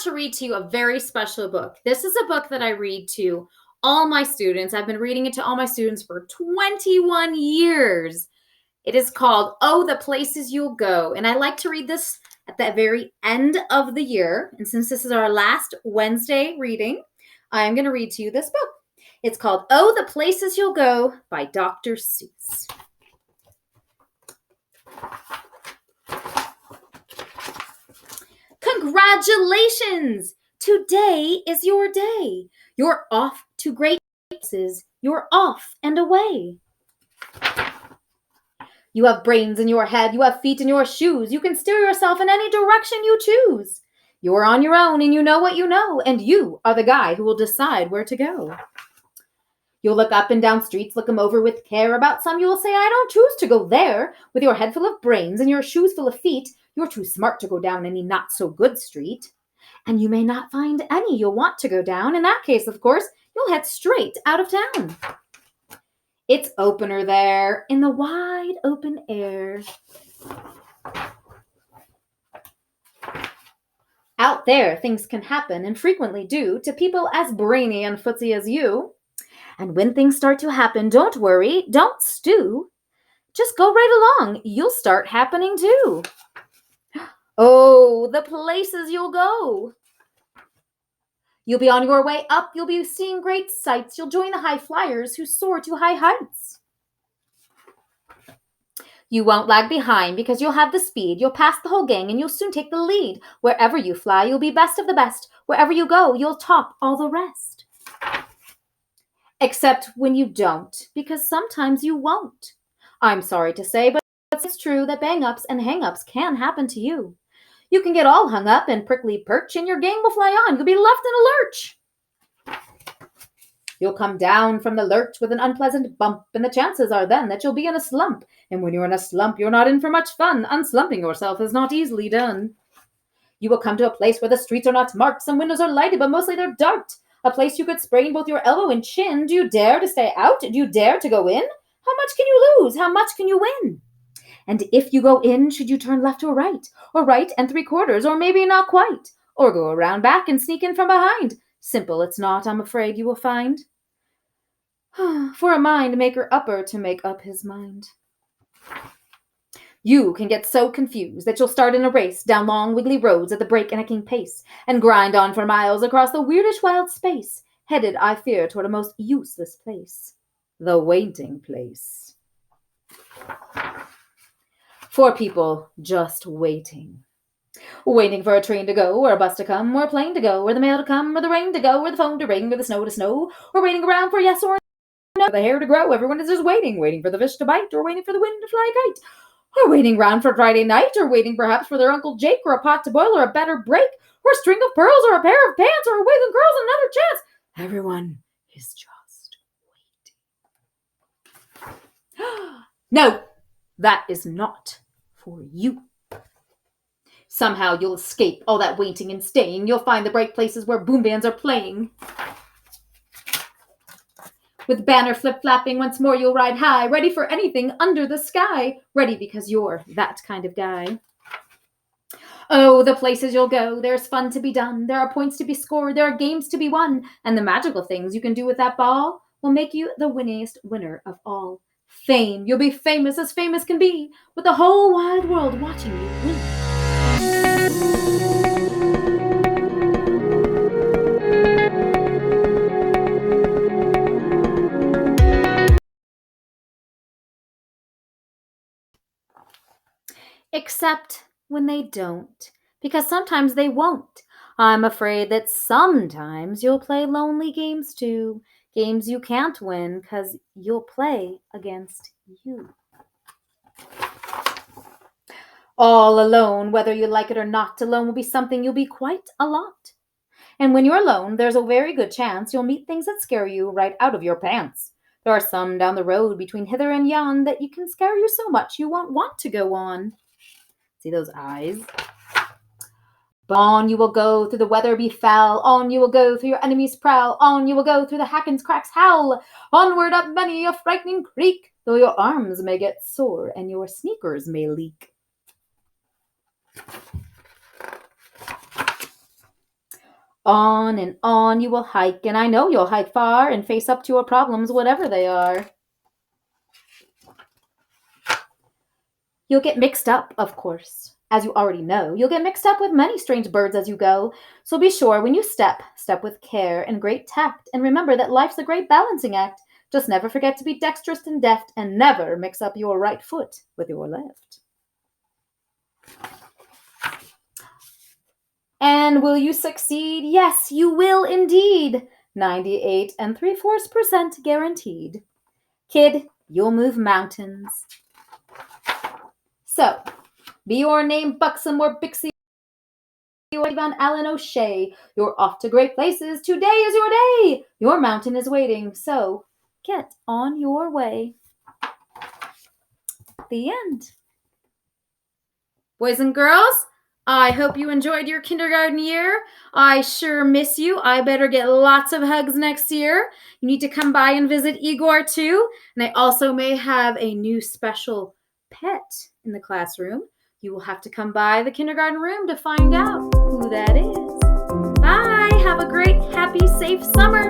to read to you a very special book. This is a book that I read to all my students. I've been reading it to all my students for 21 years. It is called Oh, the Places You'll Go. And I like to read this at the very end of the year. And since this is our last Wednesday reading, I'm going to read to you this book. It's called Oh, the Places You'll Go by Dr. Seuss. Congratulations! Today is your day. You're off to great places. You're off and away. You have brains in your head. You have feet in your shoes. You can steer yourself in any direction you choose. You are on your own and you know what you know, and you are the guide who will decide where to go. You'll look up and down streets, look them over with care. About some you will say, I don't choose to go there. With your head full of brains and your shoes full of feet, you're too smart to go down any not-so-good street. And you may not find any you'll want to go down. In that case, of course, you'll head straight out of town. It's opener there, in the wide open air. Out there, things can happen, and frequently do, to people as brainy and footsy as you. And when things start to happen, don't worry, don't stew. Just go right along, you'll start happening too. Oh, the places you'll go. You'll be on your way up, you'll be seeing great sights, you'll join the high flyers who soar to high heights. You won't lag behind because you'll have the speed, you'll pass the whole gang and you'll soon take the lead. Wherever you fly, you'll be best of the best. Wherever you go, you'll top all the rest. Except when you don't, because sometimes you won't. I'm sorry to say, but it's true that bang-ups and hang-ups can happen to you. You can get all hung up and prickly perch, and your gang will fly on. You'll be left in a lurch. You'll come down from the lurch with an unpleasant bump, and the chances are then that you'll be in a slump. And when you're in a slump, you're not in for much fun. Unslumping yourself is not easily done. You will come to a place where the streets are not marked. Some windows are lighted, but mostly they're dark. A place you could sprain both your elbow and chin. Do you dare to stay out? Do you dare to go in? How much can you lose? How much can you win? And if you go in, should you turn left or right and 3/4, or maybe not quite, or go around back and sneak in from behind? Simple it's not, I'm afraid you will find. For a mind maker upper to make up his mind. You can get so confused that you'll start in a race down long wiggly roads at the break-necking pace and grind on for miles across the weirdish wild space, headed, I fear, toward a most useless place. The waiting place. For people just waiting. Waiting for a train to go, or a bus to come, or a plane to go, or the mail to come, or the rain to go, or the phone to ring, or the snow to snow, or waiting around for yes or no, for the hair to grow. Everyone is just waiting for the fish to bite, or waiting for the wind to fly a kite, or waiting round for Friday night, or waiting perhaps for their Uncle Jake, or a pot to boil, or a better break, or a string of pearls, or a pair of pants, or a wig and curls, and another chance. Everyone is just waiting. No, that is not for you. Somehow you'll escape all that waiting and staying. You'll find the bright places where boom bands are playing. With banner flip-flapping, once more you'll ride high, ready for anything under the sky. Ready because you're that kind of guy. Oh, the places you'll go. There's fun to be done. There are points to be scored. There are games to be won. And the magical things you can do with that ball will make you the winningest winner of all. Fame. You'll be famous as famous can be, with the whole wide world watching you win. Except when they don't, because sometimes they won't. I'm afraid that sometimes you'll play lonely games too, games you can't win, 'cause you'll play against you. All alone, whether you like it or not, alone will be something you'll be quite a lot. And when you're alone, there's a very good chance you'll meet things that scare you right out of your pants. There are some down the road between hither and yon that you can scare you so much you won't want to go on. See those eyes? But on you will go through the weather be foul. On you will go through your enemy's prowl. On you will go through the Hacken's cracks howl. Onward up many a frightening creek, though your arms may get sore and your sneakers may leak. On you will hike, and I know you'll hike far and face up to your problems, whatever they are. You'll get mixed up, of course. As you already know, you'll get mixed up with many strange birds as you go. So be sure when you step with care and great tact, and remember that life's a great balancing act. Just never forget to be dexterous and deft, and never mix up your right foot with your left. And will you succeed? Yes, you will indeed. 98 and 3/4% guaranteed. Kid, you'll move mountains. So, be your name Buxom or Bixie or Van Allen O'Shea. You're off to great places. Today is your day. Your mountain is waiting. So, get on your way. The end. Boys and girls, I hope you enjoyed your kindergarten year. I sure miss you. I better get lots of hugs next year. You need to come by and visit Igor too. And I also may have a new special pet in the classroom. You will have to come by the kindergarten room to find out who that is. Bye. Have a great, happy, safe summer.